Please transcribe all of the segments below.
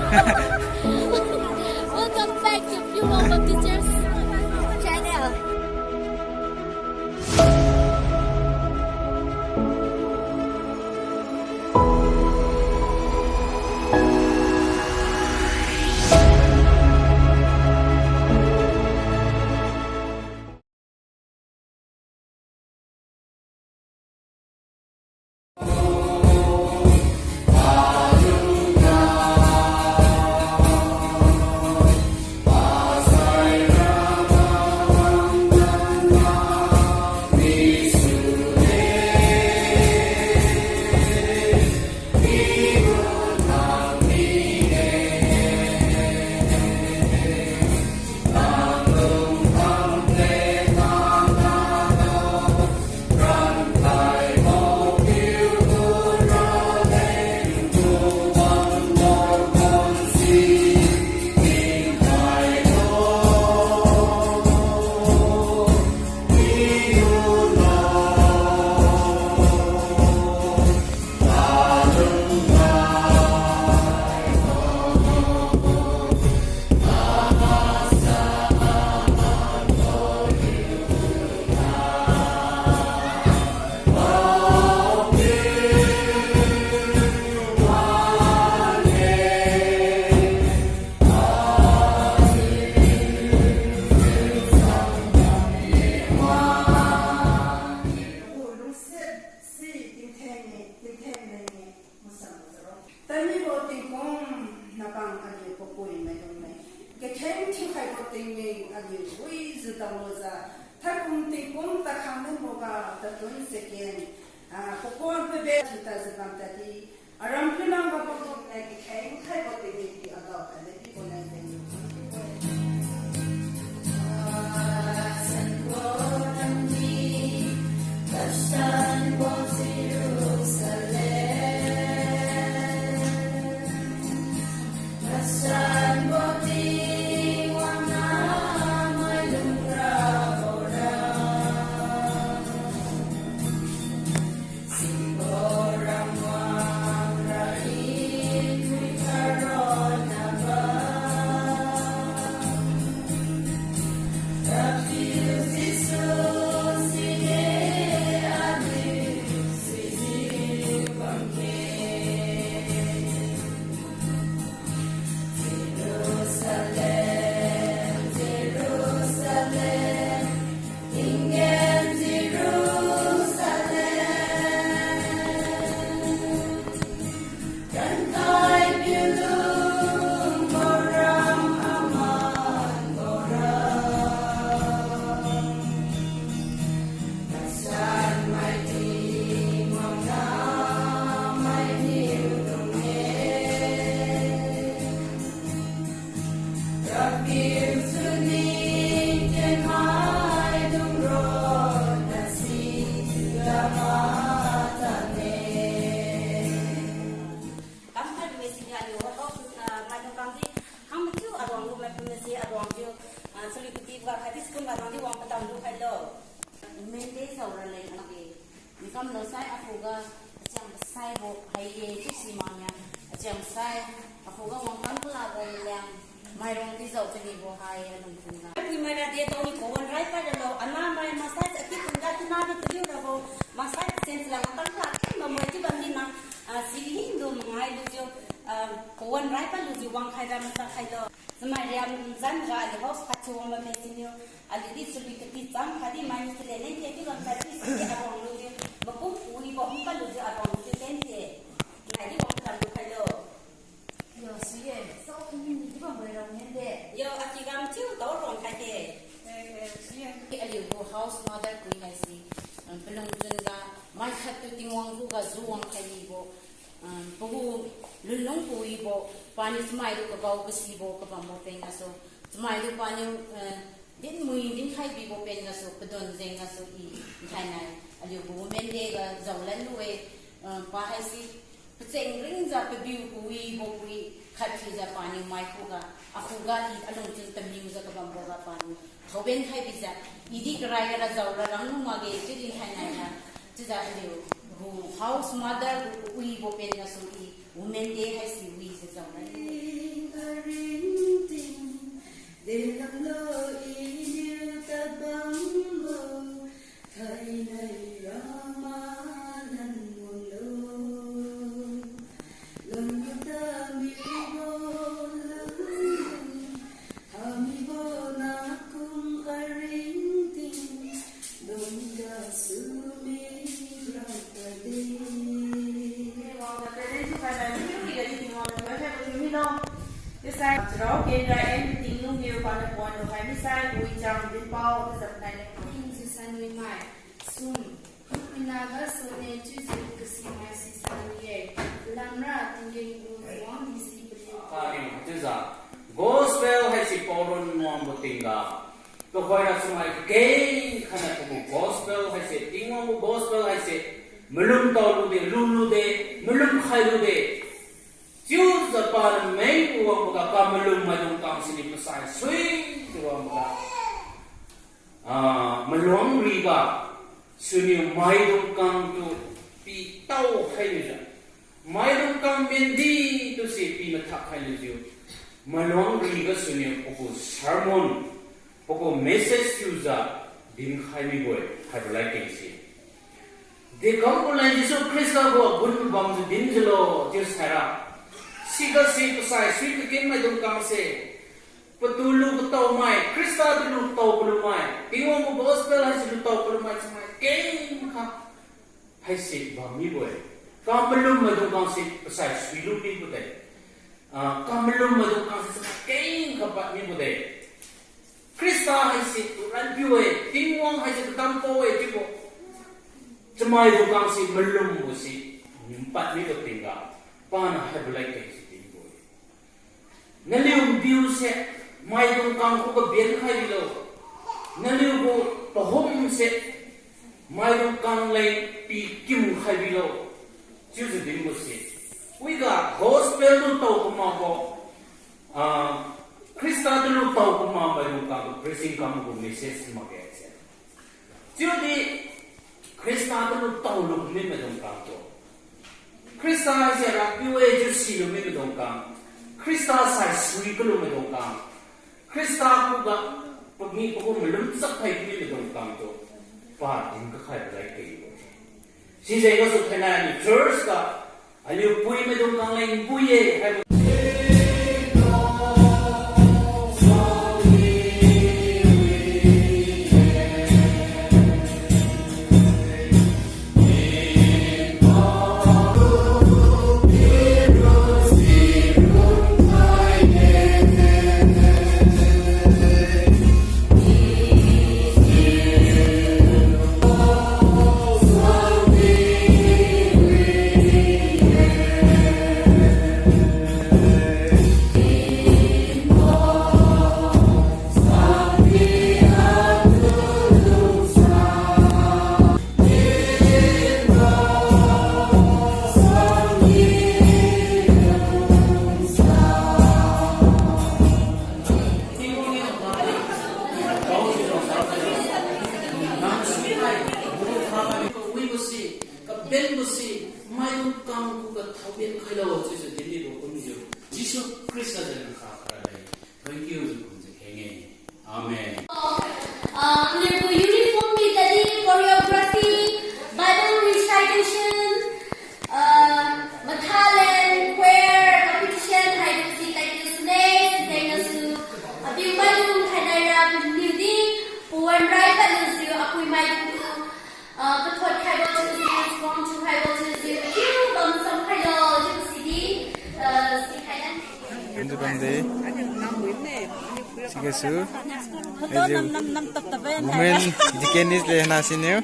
Welcome back to Piulong Baptist Church channel. Maidung di zau jadi bohai anung tungga. Tapi mana dia tahu ni kawan rai pada lo, anak mai masai sakit tungga tu nada tu dia dah masai sense lang tak tak. Mama itu bagi na sini Hindu mengai lu jo kawan rai pada lu jo wang khai dah masa khai lo. Semai dia zan ga ada house kacau orang mesin yo. Ali di suri keti jam hadi mai mesti leleng dia tu kan tadi sini ada orang lu jo. Bapu ui bapu kan lu jo ada orang tu sense. Jadi orang tak lu khai lo. Yo siye, so ini di bawah orang ni. Yo, aku gam tu tahu orang kaya. Siye. Ali go house mother kui nasi. Pelong jengga, macam tu tingwang buka zuang kaya bo. Buku lulung kui bo. Pani semai tu kebau besi bo kebambo pengaso. Semai tu pani din mui din kai bo pengaso pedon zengaso i kai nai. Ali go mende ga zaulan luwe. Pahasi. Peceng ring za pebiu kui bo kui khathi za pani mai kuga akuga i alung tin tamliu za kabambo ga pani thoben khai biza idi krai ga zawra rang ma ge ti khai nai na ti za liu hu house mother kui bo pen na su i women day hai si wi za zawra Piulong cái sai đó kia ra em tiếng luôn nhiều còn là còn được hay mới sai vui chồng đi bao cái dập này này in the sun mai soon inaga so ne choose to see my sister ye lamra tingin ko one disciple chứ giờ gospel hay si poron mong một tình cả tôi coi là số mai cái khả năng của gospel hay si tiếng mong gospel hay si melum tàu lu de lu de melum khai lu de chiếu giờ par mấy của một cái melum mà chúng ta xin đi sai suy của một melum riba suni Maidung kang tu pi tau khai lu ja Maidung kang bendi tu si pi mathak khai lu ju melum riba suni poko sermon poko message tu ja dim khai mi boy khai lai ke si de kompolan Yesus Kristus go bun bam ju din jelo je sara siga si pasai sui ke ken mai dong kang se patulu ko tau mai Kristus lu tau ko mai tiwong ko gospel ha lu tau ko mai mai ken kha hai si bam mi boy kamelum mai dong kang se pasai sui lu pi ko dai kamelum mai dong kang se ken kha pa mi ko dai Kristus hai si ran pi we tiwong hai si tam po we ti ko Cemai tukang si melum si empat ni ketinggal panah hebelai ke si tinggal. Nalium biu se mai tukang ku ke benkhailo bilo. Nalium ku pahom se mai tukang lai pi kim khai bilo. Chiu se tinggal si. Wiga gospel tu tahu kumabo. Krista tu tahu kumabo mai tukang pressing kamu ku message makai se. Chiu di Krista tu tahu lu ni medong kang tu. Krista saya rapi we jusi lu ni medong kang. Krista saya sui lu medong kang. Krista aku gak pergi pukul melum sampai ni medong kang tu. Far in ke khai belai ke ibu. Si saya ko su thena ni church ka aliu pui medong kang lain pui ye. Amen. Uniform tadi choreography, Bible recitation, talent, choir, competition, hide and seek like this next, then su, Nabiu Maidung Thailand Newdy, Puan Rai Palusi, Akui Maidung tu, Ketua Tribal to the strong to tribal to the bang some tribal to the city, si Thailand. Sige su. Women Dikenis le nasinu.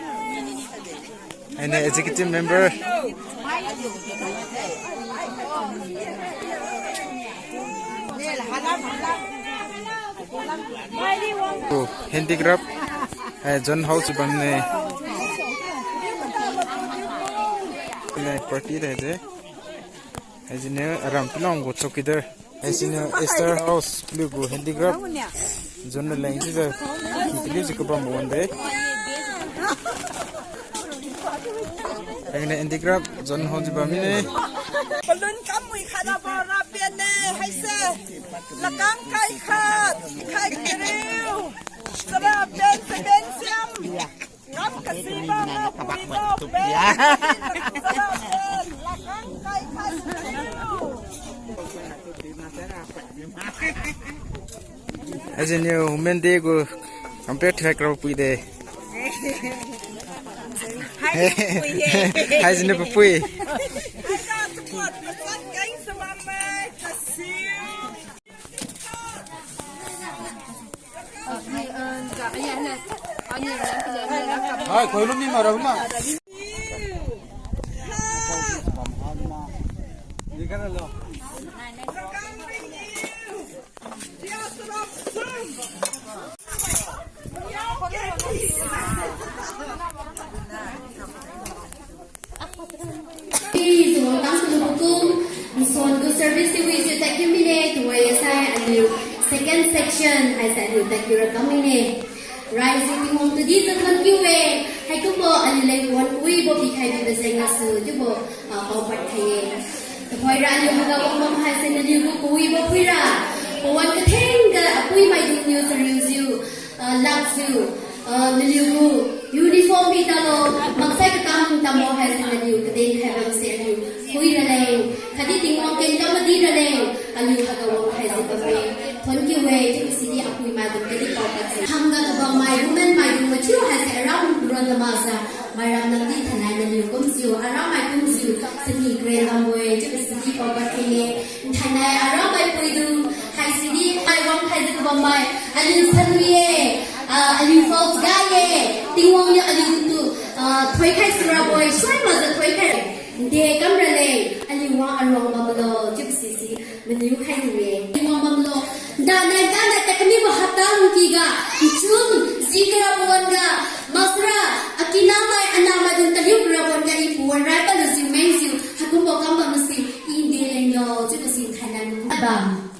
And the executive member. Oh, handicraft. John House banne. Ne party de je. As in around Piulong go chokidar. As in Esther House blue go handicraft. John the language is a music from one day. And the handicraft John House Bamine. Balloon come we had a bar up in there. I said, Lakang Kai Kat, Kai Kirill, Sarah Ben Sebensiam, Ram Kasiba, Kawibo, Lakang Kai As in you, women they go compared to a crowd with the As in the pui. Hai, kau belum ni marah rumah. Please, welcome to the book. So, good service to you. Thank you, Mine. Where you say a new second section. I said you thank you, Mine. Rising home to this one way. Hai cũng bộ anh lấy one way bộ bị khai bị bị sinh ra sự chứ bộ bảo vật khai. Thôi ra nhiều người ta cũng hai sinh ra nhiều bộ way bộ phi ra. Bộ anh cái thing cái way mai dùng nhiều sự review, loves you, nhiều uniform đi tao mặc sai cái cam tao mua hai sinh ra nhiều cái đen khai bằng xe nhiều way ra lên. Khai đi tiếng ông kêu tao đi ra lên. Anh nhiều hàng đầu hai sinh ra về. Thôi kêu về chứ cái gì way mai dùng cái đi bảo vật. Ham cái bằng mai woman mai dùng mà chưa hai sẽ around run the masa. Mai ram nang di thanai na nhiều cũng siêu. Around mai cũng siêu. Sini grand amwe chứ cái gì bảo vật cái này. Thanai around mai quay đường hai sini mai wang hai cái bằng mai. Anh yêu thân ye. Anh yêu false guy ye. Tiếng wang ye anh yêu tu. Thôi khai sura boy. Xoay mà giờ thôi khai. Để cầm ra lên. Anh yêu wang around mamlo chứ cái gì mình yêu khai ye. Tiếng wang mamlo. Dan teknik bahatang kiga chum zikra bonga masra akinamai anama dun taliu rabon ga ipuan rai pa lu mensiu hakum bokam ba masi indelenyo chu sin thanan bam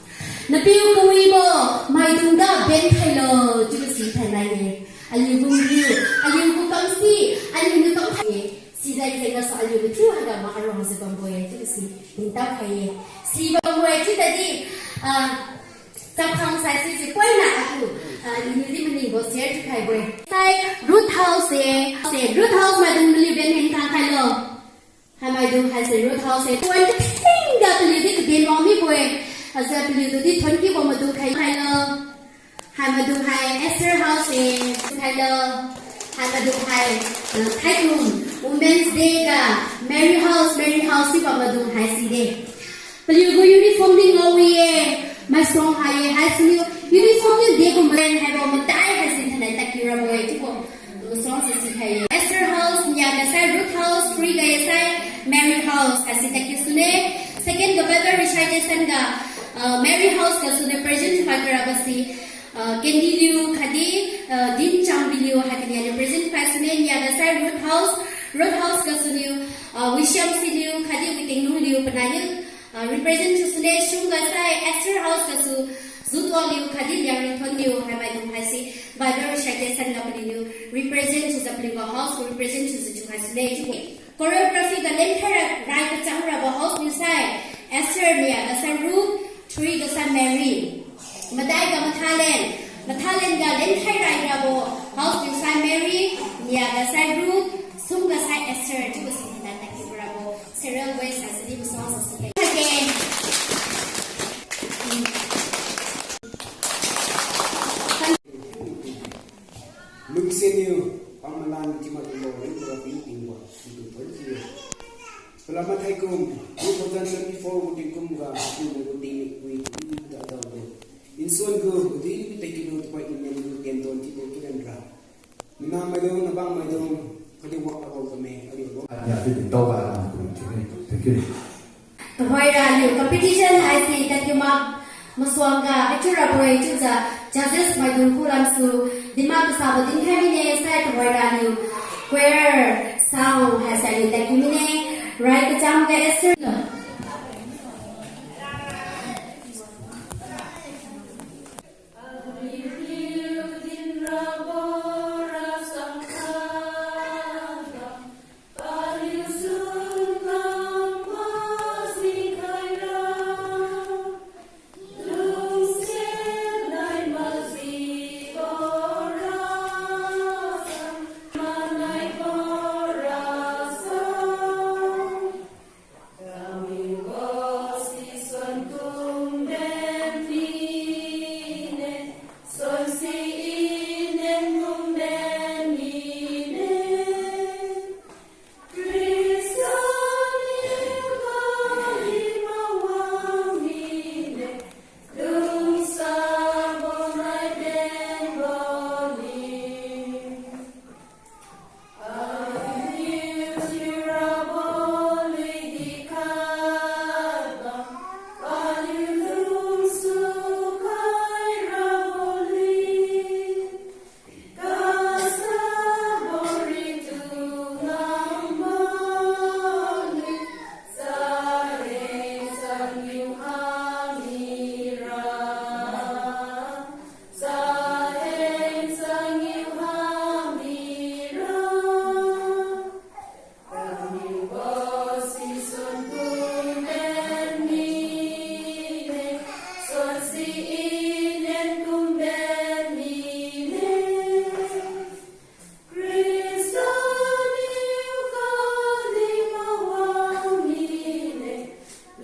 Nabiu kawibo Maidung da benkhailo chu sin thanai ne aliu bungriu aliu bukam si aliu nu tong khai si zai zai na sa aliu thu haga ma arong se bamboy chu sin minta khai si bamboy chu tadi Trong không sai sự quay lại aku, ini di mana bos share tu kai boy. Sai root house root house Maidung beli ben hen thang kai lo. Hai Maidung hai se root house tuan tinggal beli di kedai mami boy. Asal beli tu di tuan ki bom Maidung kai lo. Hai Maidung hai Esther house kai lo. Hai Maidung hai kai room Women's Day ka Mary house si bom Maidung hai si day. Beli go uniform di ngawi my song hai sini uniform ni dia kumpulan hai bawa mentai hai sini tanda tak kira boy tu pun song sisi hai Esther house ni ada saya Ruth house free gaya saya Mary house kasih tak kira sini second governor recitation ga Mary house ka sini present hai kira basi Candy Liu khadi din chang biliu hai kini present hai sini ni ada saya Ruth house ka sini Wisham Liu khadi witing Liu penanya represent to Sune Shunga Sai Esther House Kasu Zutwa Liu Khadi Yang Thon Liu Hai Maidung Hai Si Bible Recitation Gapli Liu represent to Zapliwa House represent to Zuhai Sune Choreography Ga Len Thara Rai Ka Chang Raba House Liu Sai Esther Nia Ga Sai Ruth Three Ga Sai Mary Madai Ga Mathalen Ga Len Thai Rai Rabo House Liu Sai Mary Nia Ga Sai Ruth Sum Ga Sai Esther Ju Ga Sin Ta Ki Rabo Serial Ways Has Li Song Sa again. Lung senior pamalan kimat lo rin ko ang tingwa ito tolsiyo. Salamat hai kum 2024 muting kum ga ito muting with ito daw do. Inson ko di taking note point in yung genton tipo kirandra. Minamay daw na bang may daw kaliwak ako kami aliwo. Ya di to ba ang kuno thank you. Thôi ra nhiều competition ai si ta kêu mà suang ga ai chura boy chu za judges Maidung kulam su dima tu sa bodin hai mine sai thôi ra nhiều where sound has ai ta kêu mine right ka cham ga Esther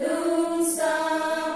Lung sa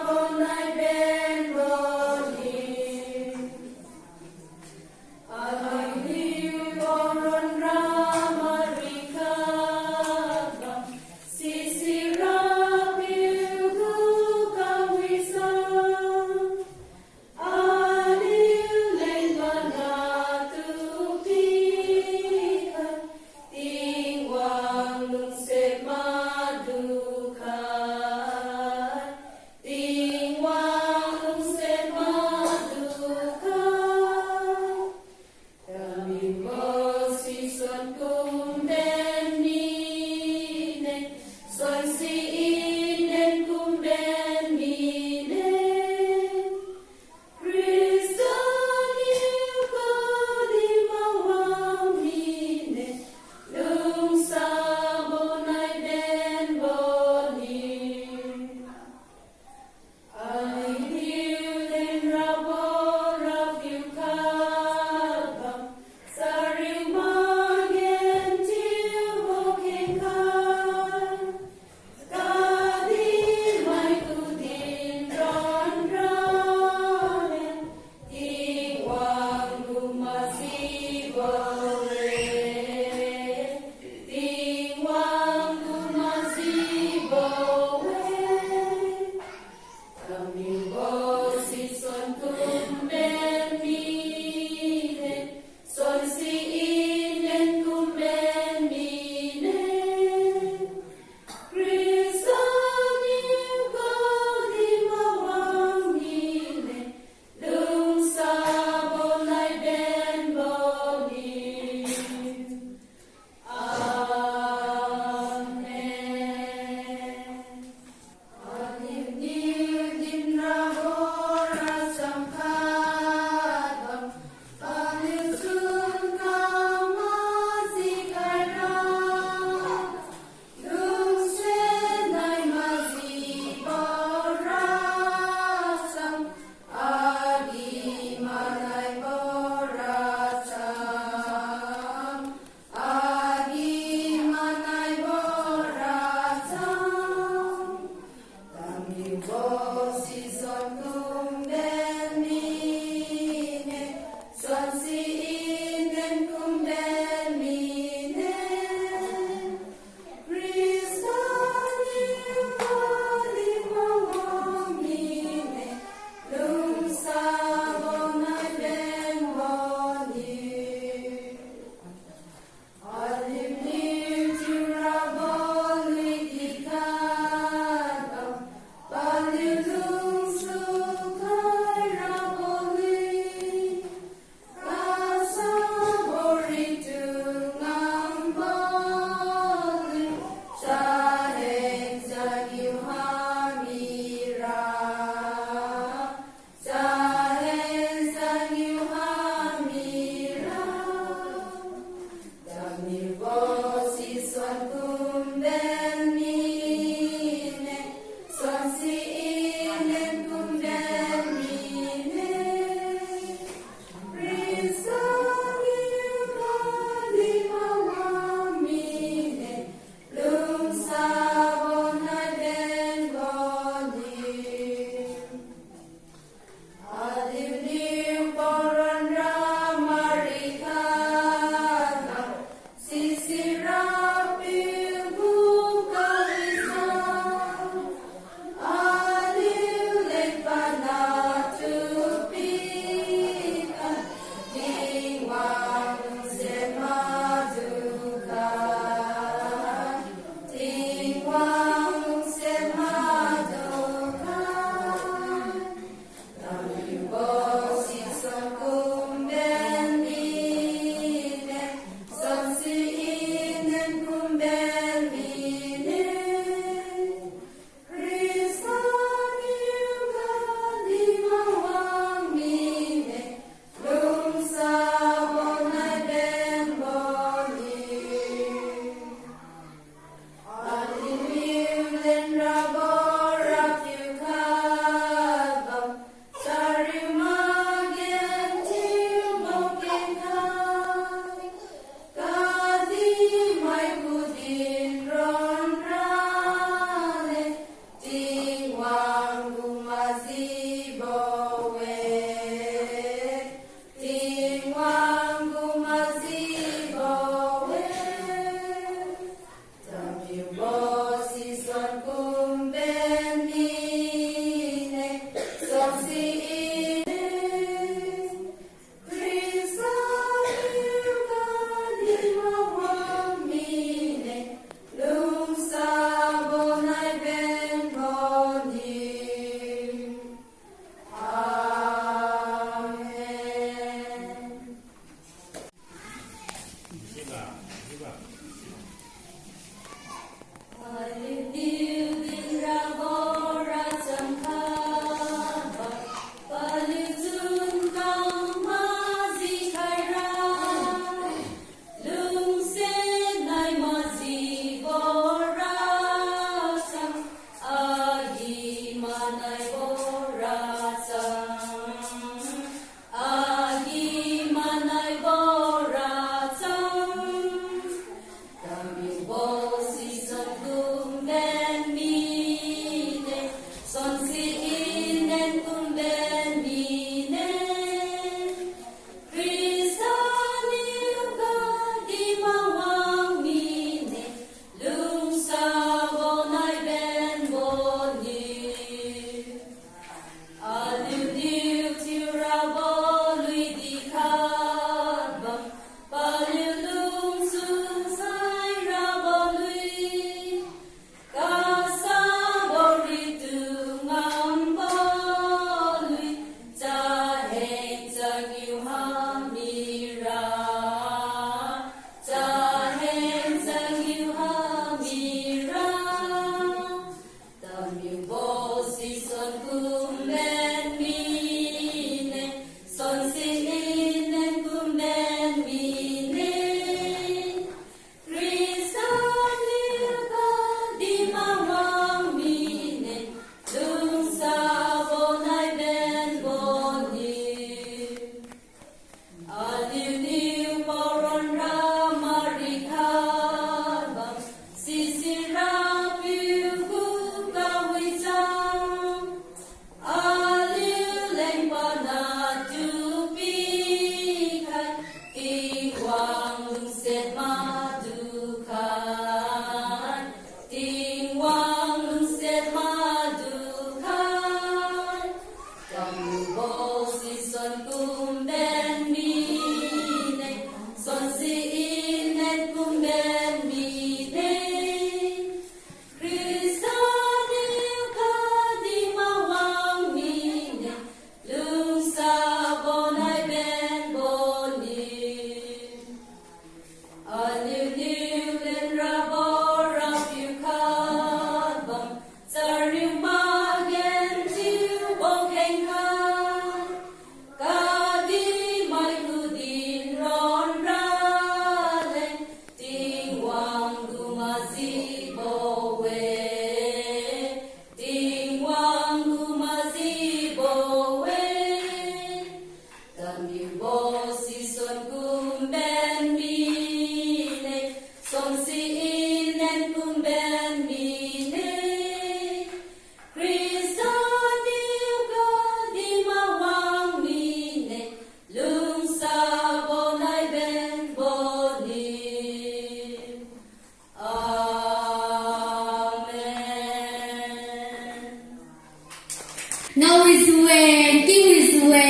ngau izue king izue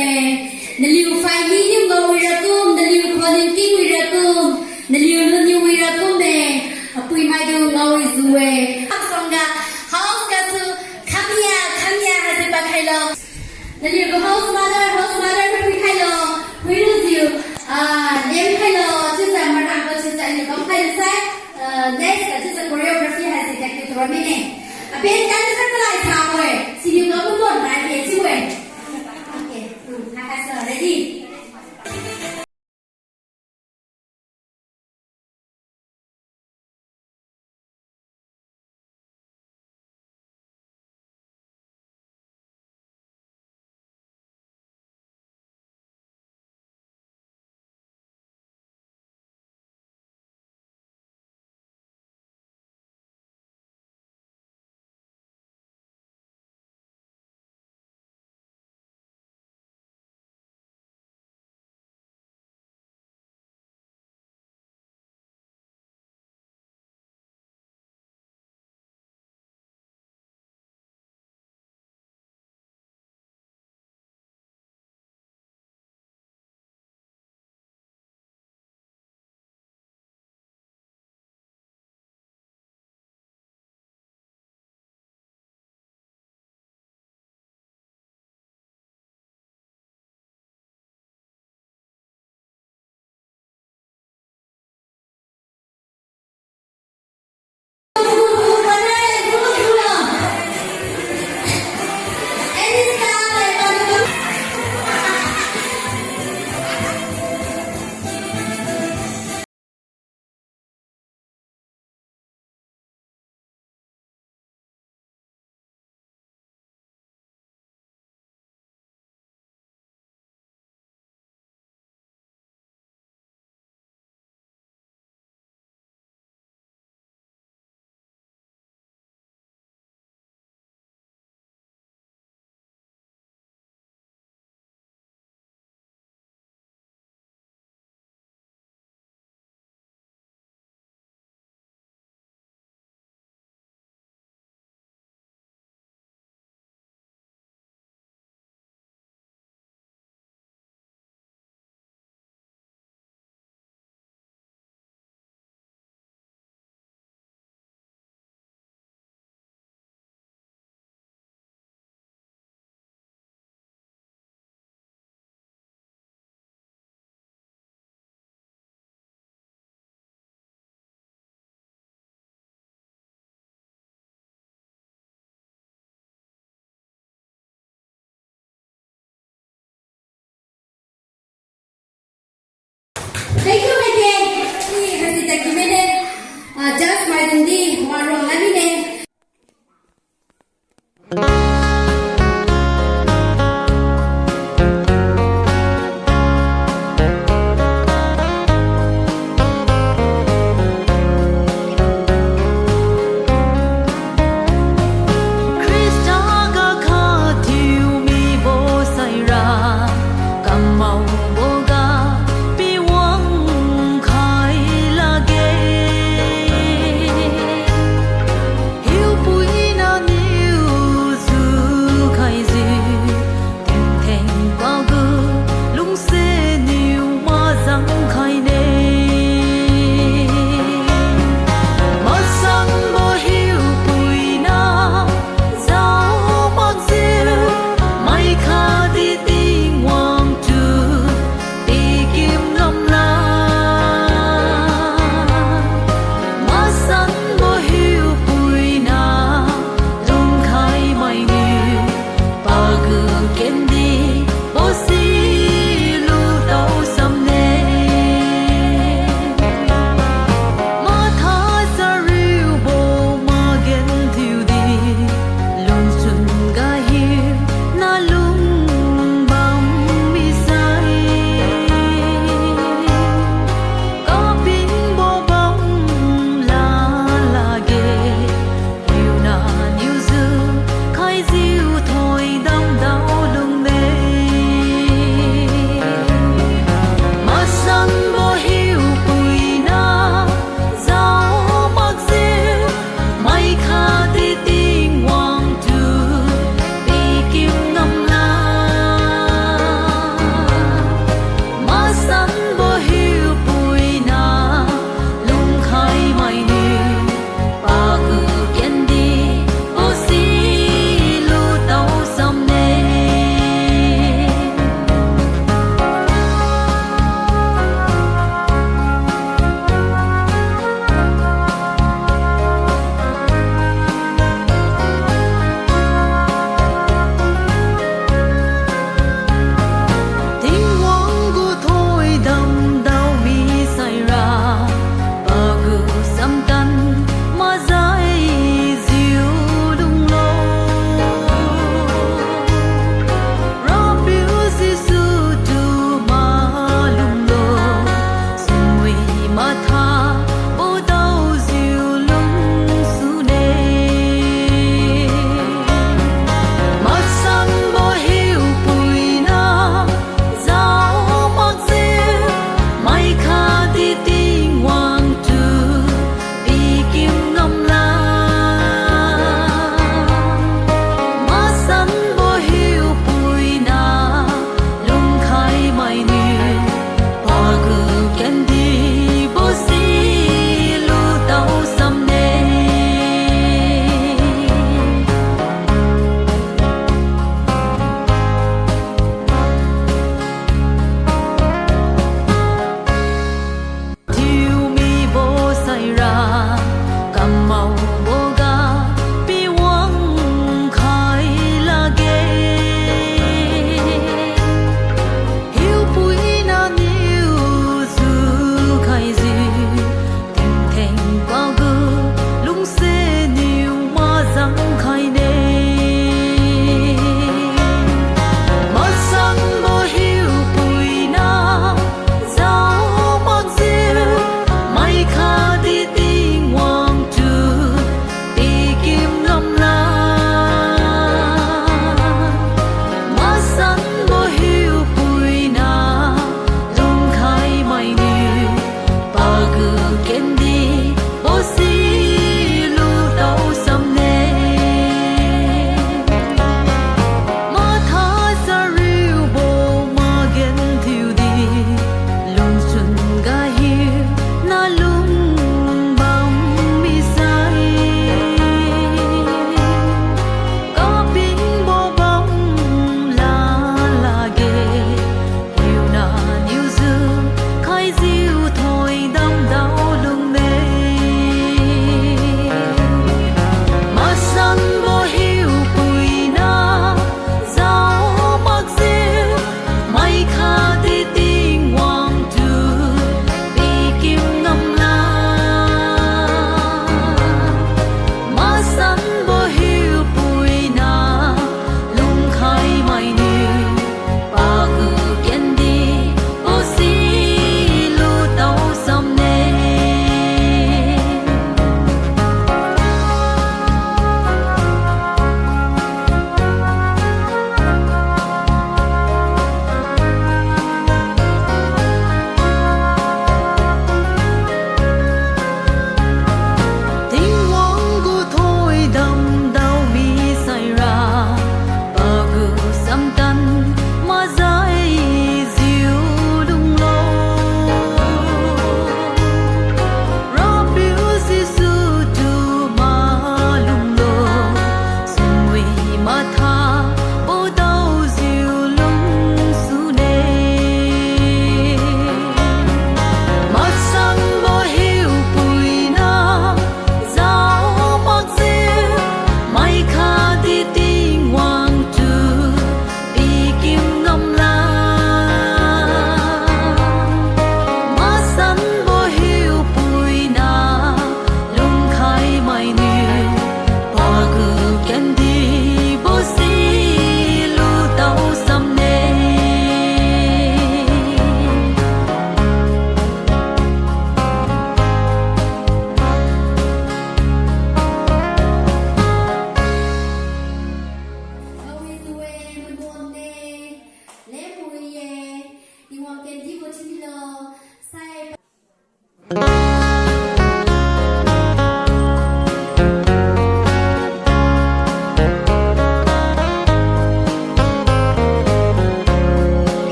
naliu fai ni ni ngau irakum naliu kholin king irakum naliu nu irakum me apui Maidung ngau izue aksonga house kasu kamia hase benkhailo naliu go house mother benkhailo wiruziu benkhailo chisa marang ko chisa ni benkhailo sai next chisa choreography hase technique romine bên cạnh rất là lại thảo rồi xin yêu cầu một tuần lại để chịu vậy ok hai giờ ready Thank you again. Ni hasi tak minute. Just Maidung di warung lagi ne. Hiu pui na niu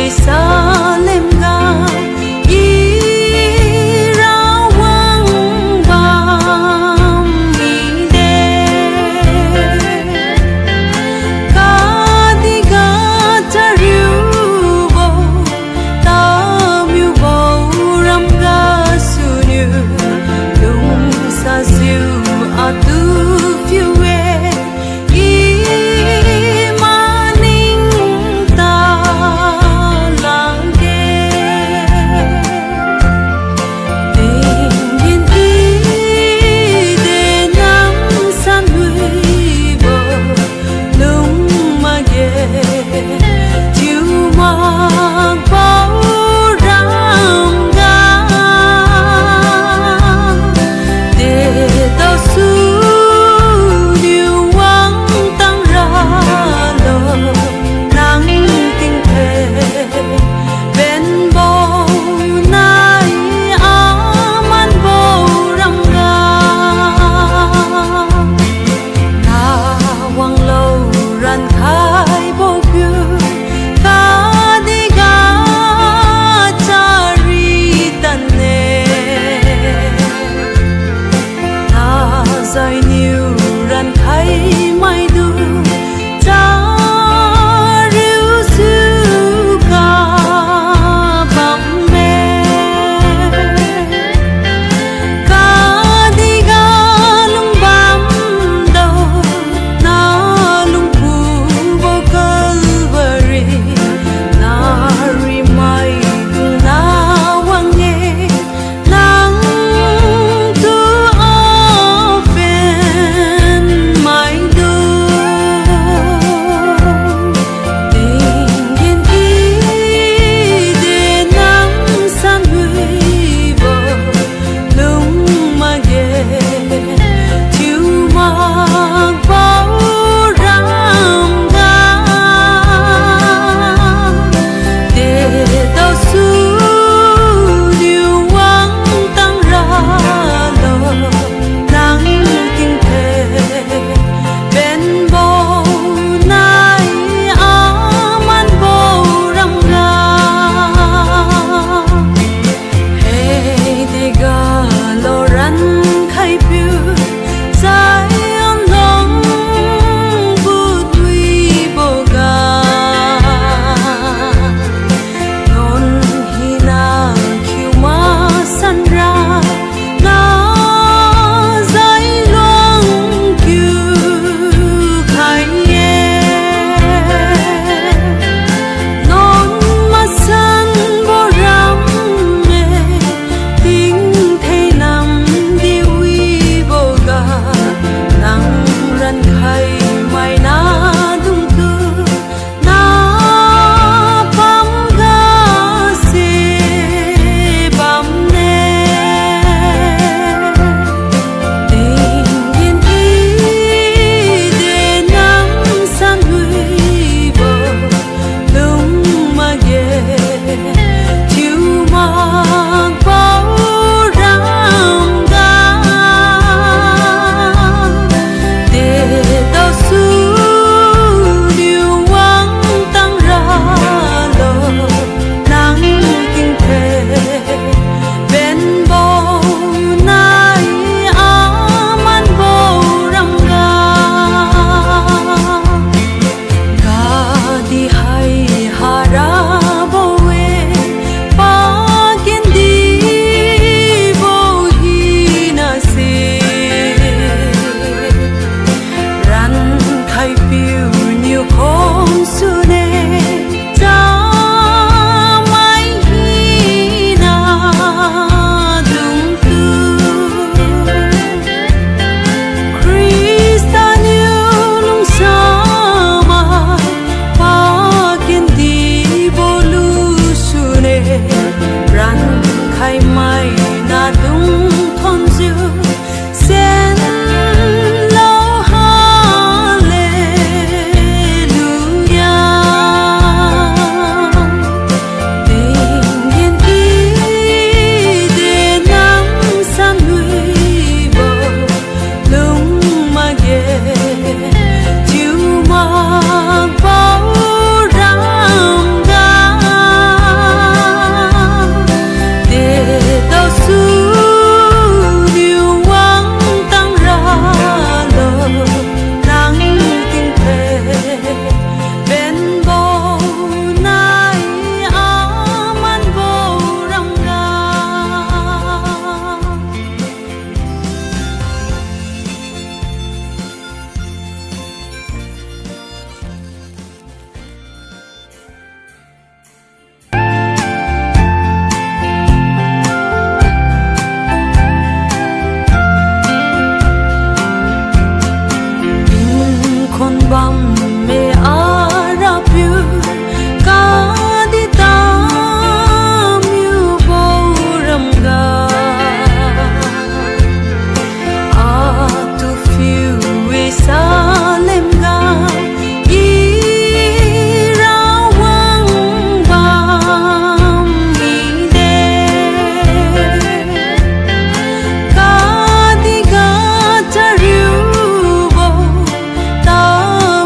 Salem ga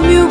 Nabiu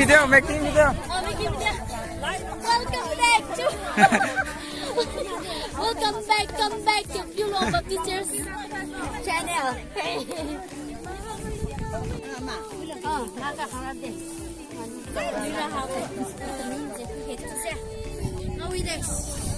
video, making video. Welcome back to Piulong Baptist Church channel. How we there?